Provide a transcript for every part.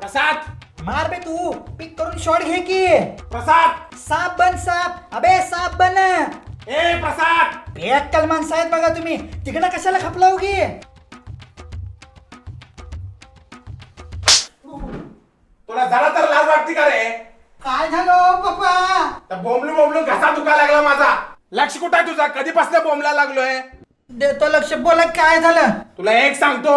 प्रसाद मार बे तू पिक करून शॉट घे की. प्रसाद साप बन साप. अबे साप बन. ए प्रसाद एक कल माणसं आहेत बघा तुम्ही. तिकडं कशाला खपला उगी. तुला जरा तर लाज वाटते का रे? काय झालं पप्पा. तर बोंबलून घसा दुखा लागला माझा. लक्ष कुठं आहे तुझा? कधीपासून बोंबला लागलोय? देतो लक्ष. बोला काय झालं. तुला एक सांगतो,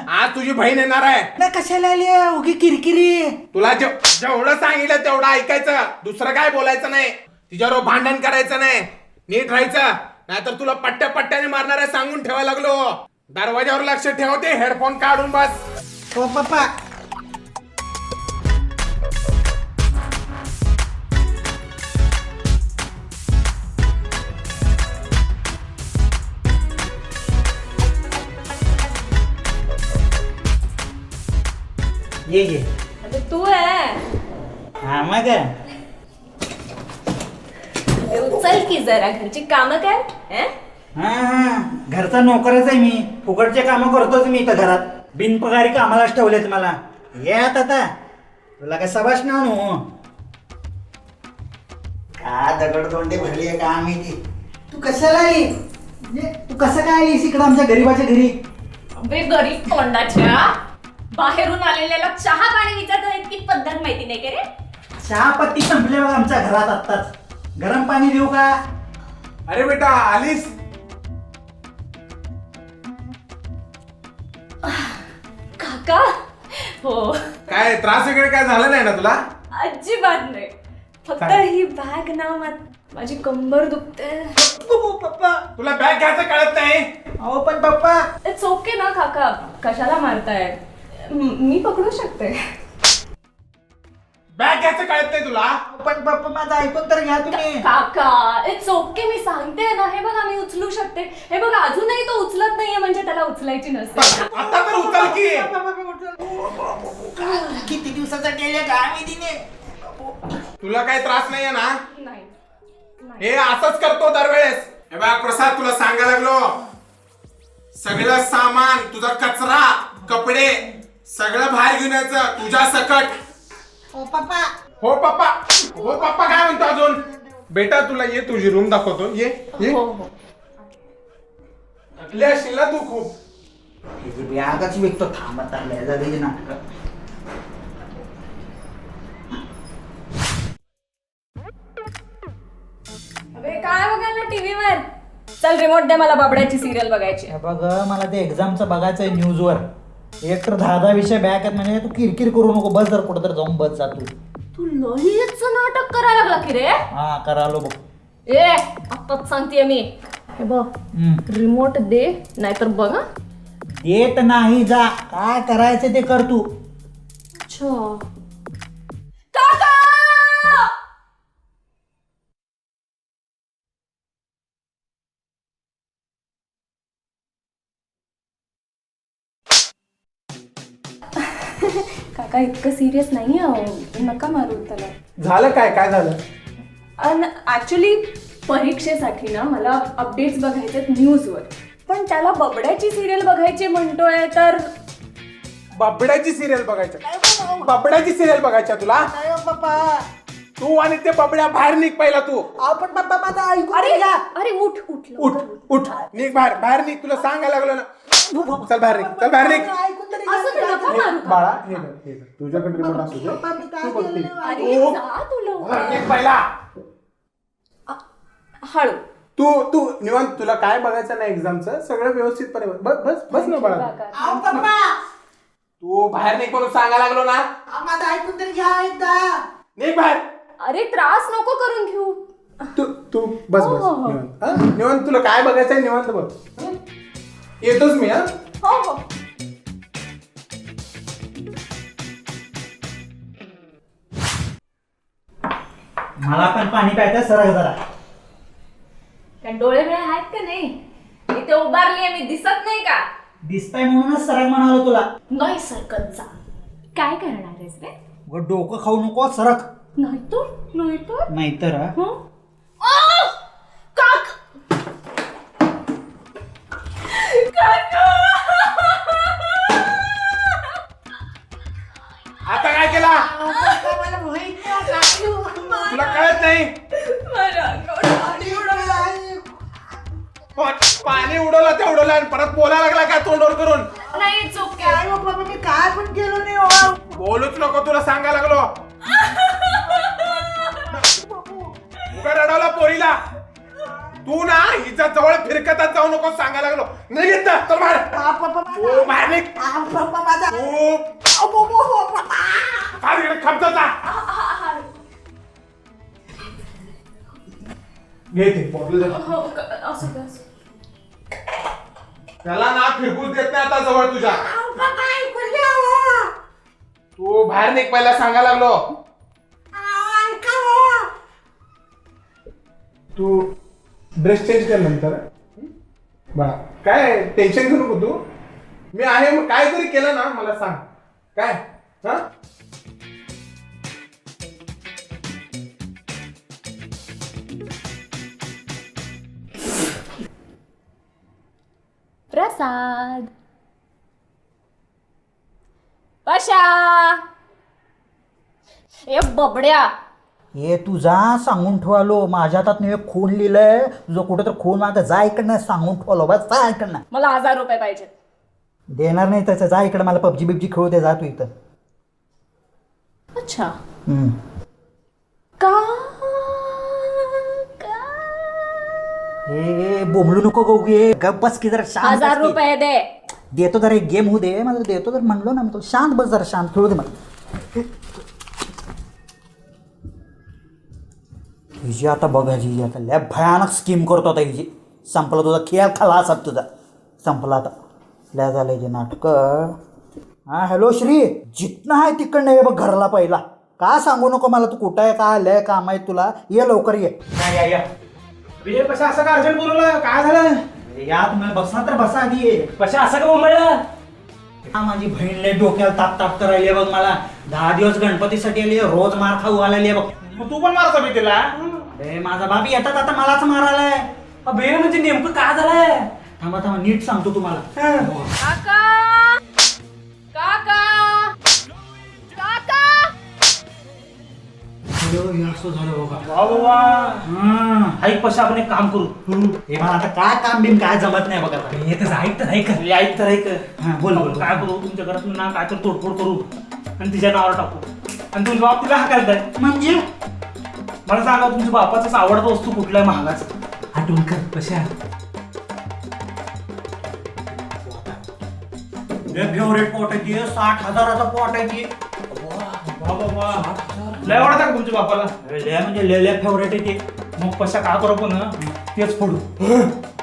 आज तुझी बहीण येणार आहे. ना कशाला आली उगी किरकिरी. तुला जेवढं सांगितलं तेवढं ऐकायचं, दुसरं काय बोलायचं नाही. तिच्याबरोबर भांडण करायचं नाही, नीट राहायचं. नाहीतर तुला पट्ट्या पट्ट्याने मारणार आहे सांगून ठेवायला लागलो. दरवाजावर लक्ष ठेवते. हेडफोन काढून बस. हो पप्पा. ये अरे तू आहे. हा मग उचल की जरा घरची कामं कर. हा घरचा नोकरच आहे मी. फुकटचे कामं करतोच मी तर घरात. बिनपगारी कामालाच ठेवलेत मला. येत आता तुला काय सबास ना आणू. का दगडदोंडे भरली आहे का माहिती. तू कशाला आली. तू कसं काय आलीस इकडं आमच्या गरीबाच्या घरी. अबे गरीब तोंडाच्या. बाहेरून आलेल्याला चहा पाणी विचारता इतकी पद्धत माहिती नाही का रे. चहा पत्ती संपले बघ आमच्या घरात आत्ताच. गरम पाणी देऊ का. अरे बेटा आलीस. काका. हो काय त्रास वगैरे काय झाला नाही ना तुला? अजिबात नाही. फक्त काय? ही बॅग ना माझी कंबर दुखते. पप्पा. तुला बॅग घ्यायचं कळत नाही? अहो पण पप्पा. इट्स ओके ना काका. कशाला मारताय. मी पकडू शकते. बॅग घ्यायचं कळत नाही तुला? पण पप्पा माझं ऐकून तर घ्या तुम्ही. काका इट्स ओके. मी सांगते ना. हे बघा मी उचलू शकते. हे बघा अजूनही तो उचलत नाहीये म्हणजे त्याला उचलायची नसते. आता तर उचल की. किती दिवसासाठी आले काय माहिती. तुला काही त्रास नाहीये ना? नाही. हे असंच करतो दरवेळेस. हे बघ प्रसाद तुला सांगायला लागलो, सगळं सामान तुझा कचरा कपडे सगळं बाहेर घेऊन यायचं तुझ्या सकट. ओ पप्पा. हो पप्पा. हो पप्पा काय म्हणतो अजून. बेटा तुला ये तुझी रूम दाखवतो. ये ये. हो हो. थकली असशील ना तू खूप. बॅगच विकतो. थांबत आले झाली नाटक. अबे काय बघायला टीव्हीवर. चल रिमोट दे मला बाबड्याची सिरियल बघायची. हे बघ मला ते एक्झामचं बघायचंय न्यूजवर. एक तर 10 विषय बॅक आहेत म्हणजे तू किरकिर करू नको. बस जर कुठं तर जाऊन बस जा तू. तू लईच नाटक करायला लागला की रे. हा करालो बघ. ए आत्ताच सांगतेय मी. हे बघ रिमोट दे नाहीतर बघ. देत नाही जा. काय करायचं ते कर तू. अच्छा. काका. काका इतकं सिरियस नाही आहे. नका मारू त्याला. झालं काय काय झालं? ऍक्च्युली परीक्षेसाठी ना मला अपडेट्स बघायचे न्यूजवर. पण त्याला बबड्याची सिरियल बघायची म्हणतोय तर. बबड्याची सिरियल बघायच्या. बबड्याची सिरियल बघायच्या तुला? पप्पा. तू आणि ते बबड्या बाहेर निघ पहिला तू. आपण पप्पा माझा ऐकून अरे घ्या. अरे उठ उठ उठ उठ निघ बाहेर. बाहेर निघ. तुला सांगायला लागलो ना. चल बाहेर निघ. चल बाहेर निघ. ऐकून तरी असं तर नका मारू का? बाळा हे धर, हे धर. तुझ्याकडे रिमोट असू दे. पप्पा मी काय तू बघ ते. केलं. अरे ओ. जा तू लवकर. बाहेर निघ पहिला. हळू. तू निवांत. तुला काय बघायचं ना एक्झामचं सगळं व्यवस्थितपणे बस बस बस ना बाळा. अहो पप्पा. तू बाहेर निघ म्हणून सांगायला लागलो ना. माझं ऐकून तरी घ्या एकदा. निघ बाहेर. अरे त्रास नको करून घेऊ. तू बस हो, बस हो, हो. निवांत. हा? निवांत तुला काय बघायचंय निवांत बघ. हं? येतोच मी. हा हो हो. मला पण पाणी प्यायचं सरक जरा. काय डोळे वेळ आहेत का नाही. इथे उभारली मी दिसत नाही का. दिसताय म्हणूनच सरक म्हणालो तुला. नाही सरकत जा. काय करणार आहेस रे. डोकं खाऊ नको सरक. नाहीतर नाहीतर काक. आता काय केला तुला कळत नाही पाणी उडवलं ते उडवलं आणि परत बोलायला लागला काय तोंडवर करून नाही चूक मी काय पण केलो नाही हो. बोलूच नको तुला सांगायला लागलो उगा रडवला पोरीला तू ना हिच्या जवळ फिरकतच जाऊ नको सांगायला लागलो नाही घेत चल बाहेर ओ बाहेर निघ खमचा घे ते बॉटल त्याला ना फिरकूच देत नाही आता जवळ तुझ्या तू बाहेर निघ पहिला सांगायला लागलो तू ड्रेस चेंज कर नंतर बघा काय टेन्शन घेऊ नको तू मी आहे मग काय जरी केलं ना मला सांग काय हा प्रसाद पशा ए बबड्या हे तुझा सांगून ठेवालो माझ्या हातात एक खून लिहिलंय तुझं कुठं तर खून आता जा इकडनं सांगून ठेवलो बस जा इकडनं मला 1000 रुपये पाहिजे देणार नाही तसं जा इकडं मला पबजी बिबजी खेळू दे जा तू इथं अच्छा हम्म. का हे बोंबलू नको गौगे गप बस की जरा शांत बस 1000 की. रुपये दे देतो जरा एक गेम होऊ दे मला देतो तर म्हणलो ना मी तुला शांत बस जरा शांत खेळू दे मला हिची आता बघा हिची आता लय भयानक स्कीम करतो आता हिची संपला तुझा खेळ खाला असा तुझा संपला आता लय झालं हिचे नाटकं हां हॅलो श्री जिथनं आहे तिकडनं ये बघ घरला पहिला का सांगू नको मला तू कुठं आहे का लय काम आहे तुला ये लवकर ये या विजय पशा असं का अर्जंट बोलवलं काय झालं या तुम्हाला बसणार तर बसा आधी ये पशा असं का मुंबईला हा माझी बहीण लय डोक्याला ताप ताप करायली बघ मला 10 दिवस गणपतीसाठी आली रोज मार खाऊ आलेली बघ मग तू पण मारत मी तिला अरे माझा बाप येतात आता मलाच मारायलाय अबे म्हणजे नेमकं काय झालंय थांबा थांबा नीट सांगतो तुम्हाला काका काका काका असं झालं बघा वा बाबा ऐक पशा आपण एक काम करू हे मला आता काय काम बिम काय जमत नाही बघा आता. हे तर ऐक तर ऐक ऐक तर ऐक हा, बोल, बोल, बोल. काय करू तुमच्या घरात ना काय तर तोडफोड करू आणि तिच्या नावावर टाकू आणि तुमचा बाप तिला हाकालताय म्हणजे मला सांगा तुमच्या बापाचाच आवडता वस्तू कुठला आहे महागाचा आठवण कर पशा फेवरेट पॉट आहे ती 60,000चा पॉट आहे ती वा बाबा लय आवडता का तुमच्या बापाला लय म्हणजे लय फेवरेट आहे ते मग पशा काय करू पण तेच फोडू पण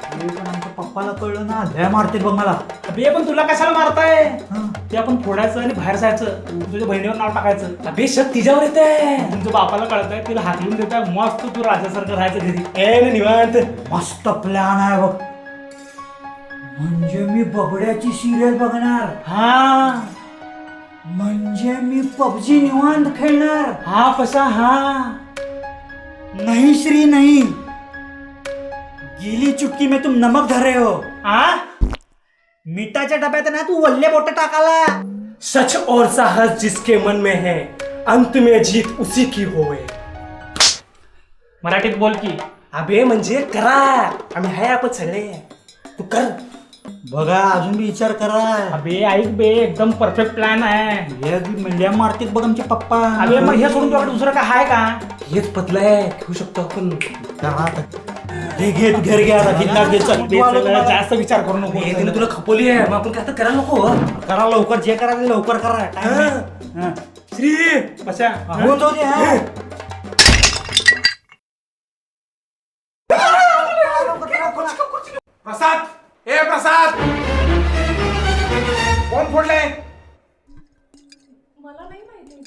आमच्या पप्पाला कळलं ना लय मारते बघ मला अबे पण तुला कशाला मारताय हा. ते आपण फोडायचं आणि बाहेर जायचं तुझ्या बहिणीवर नाव टाकायचं अबे शक तिच्यावर येते तुमच्या बापाला कळतंय तिला हाकलून देताय मस्त तू राजासारखं राहायचं घरी ए निवांत मस्त प्लॅन आहे बघ म्हणजे मी बबड्याची सिरियल बघणार हा म्हणजे मी पबजी निवांत खेळणार हा पशा हा नहीं श्री नहीं गीली चुटकी में तुम नमक धर रहे हो आ मिठाच्या डब्यात ना तू वल्ले बोट टाकाला सच और साहस जिसके मन में है अंत में जीत उसी की होय मराठीत बोल की अबे म्हणजे करा आम्ही आहे आपण सगळे तू कर बघा अजून बी विचार करा अबे ऐक बे एकदम परफेक्ट प्लॅन आहे हे मिंड्या मारतील बघ आमचे पप्पा अबे मग हे सोडून तुझ्याकडे दुसरं काय आहे का हेच पतलं आहे घेऊ शकतो आपण हे घे तू घेर घे आता भिंगात घे चल बे, चला, जास्त विचार करू नको हे तिने तुला खपवली आहे मग आपण काय तर करायला नको करा लवकर जे करा ते लवकर करा time आहे. हा. श्री पशा होऊन जाऊ दे, हा. प्रसाद ए प्रसाद कोण फोडले मला नाही माहिती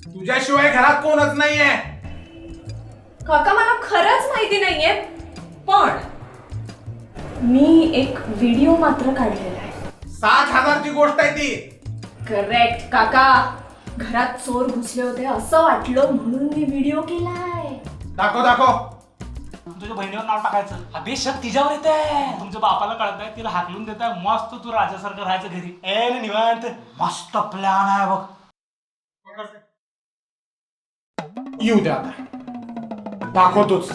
तुझ्याशिवाय घरात कोणच नाहीये काका मला खरंच माहिती नाहीये पण मी एक व्हिडिओ मात्र काढलेला आहे 60,000ची गोष्ट आहे ती करेक्ट काका घरात चोर घुसले होते असं वाटलं म्हणून मी व्हिडिओ केलाय दाखव दाखव तुझ्या बहिणीवर नाव टाकायचं अबे शक तिच्यावर येते तुमच्या बापाला कळतंय तिला हाकलून देताय मस्त तू राजासारखं राहायचं घरी ए निवांत मस्त प्लॅन आहे बघ येऊ द्या आता, दाखवतोच.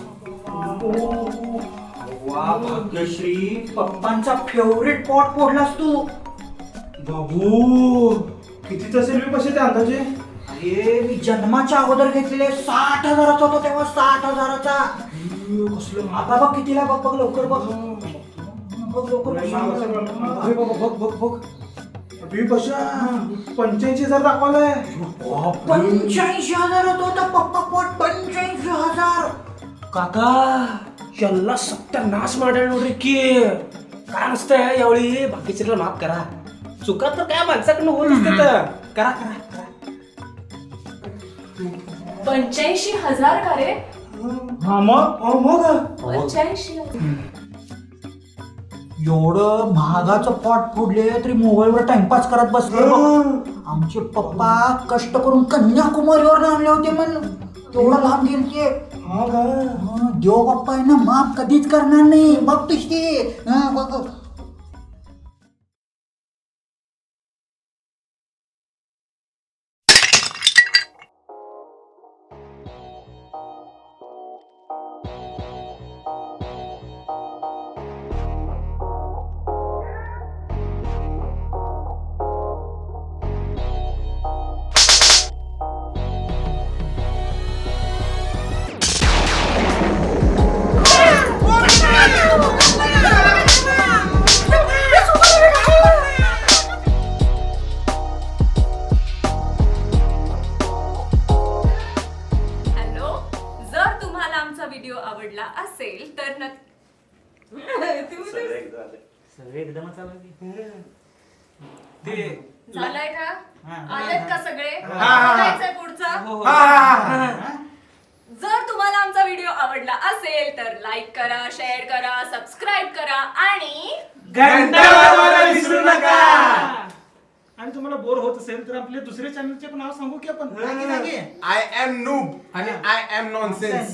वा भाग्यश्री, पप्पांचा फेवरेट पॉट फोडलास तू. बाबू कितीच असेल मी पैसे ते अंदाजे? अरे मी जन्माच्या अगोदर घेतलेले 60,000चा होता तेव्हा, 60,000चा. कसलं बाबा कितीला बघ बघ लवकर बघ बघ लवकर बघ अभि कशा 85,000 दाखवलाय. 85,000 होता पप्पा पॉट, 85,000. काका याला सत्यानाश मांडायला रे की काय नसतंय यावेळी बाकीच्या माफ करा. चुका तर काय माणसाकडनं होत असते तर करा करा करा. 85,000 का रे? हा मग 85,000. एवढं महागाचं पॉट फोडले तरी मोबाईलवर टाइमपास करत बसले बघ. आमचे पप्पा कष्ट करून कन्याकुमारीवर आणले होते म्हण, एवढं लांब गेलते. देव बाप्पा आहे ना, माफ कधीच करणार नाही. बघ तुझी बघ. हॅलो, जर तुम्हाला आमचा व्हिडिओ आवडला असेल तर सगळे एकदमच झालंय का? हा. आलेत का सगळे? हा. बघायचंय पुढचं? जर तुम्हाला आमचा व्हिडिओ आवडला असेल तर लाईक करा, शेअर करा, सबस्क्राईब करा आणि घंटा वाजवायला विसरू नका. आणि तुम्हाला बोर होत असेल तर आपले दुसरे चॅनलचे पण नाव सांगू की आपण? आय एम नूब आणि आय एम नॉनसेन्स.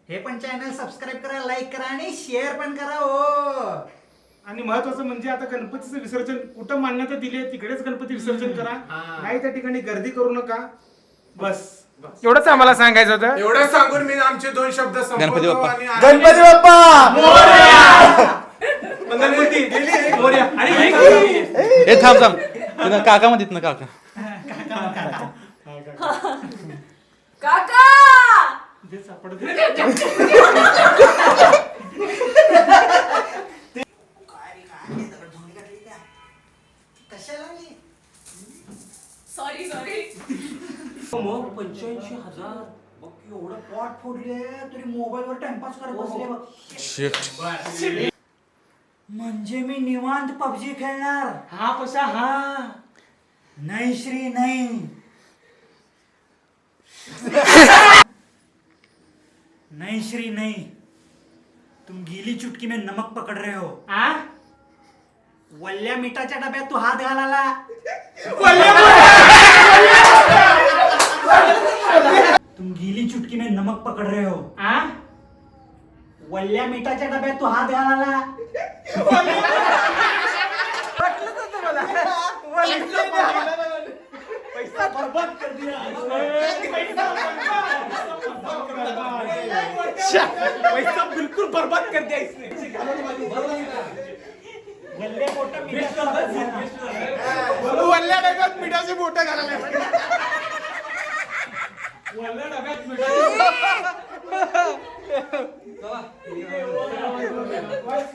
हे पण चॅनल सबस्क्राईब करा, लाईक करा आणि शेअर पण करा. हो, आणि महत्वाचं म्हणजे आता गणपतीचं विसर्जन कुठं मान्यता दिली आहे तिकडेच गणपती विसर्जन करा. नाही त्या ठिकाणी गर्दी करू नका. बस एवढंच आम्हाला सांगायचं होतं. एवढं सांगून मी आमचे 2 शब्द गणपती संपवतो बाप्पा. आणि गणपती बाप्पा मंगलमूर्ती गेली. मोरया. हे थांब थांब तिथं काका म्हणतात ना काका. काका जे सापडत सॉरी मग 85,000 एवढं पॉट फोडले तरी मोबाईलवर टाइमपास करत बसले बघ. शिट. म्हणजे मी निवांत पबजी खेळणार. हा कशा हा नहीं श्री नहीं. नहीं श्री नहीं, तुम गीली चुटकी में नमक पकड़ रहे हो. आ? वल्ल्या मिठाच्या डब्यात तू हात घालाला. तुम गीली चुटकी में नमक पकड़ रहे हो. आ? वल्ल्या मिठाच्या डब्यात तू हात घालाला. पैसा बर्बाद कर दिया. पैसा बिल्कुल बर्बाद कर दिया इसने. वल्ल्या मोठं मिठाच्या डब्यात वल्ल्या डब्यात मिठाची बोटं घालायला. वल्ल्या डब्यात मिठाची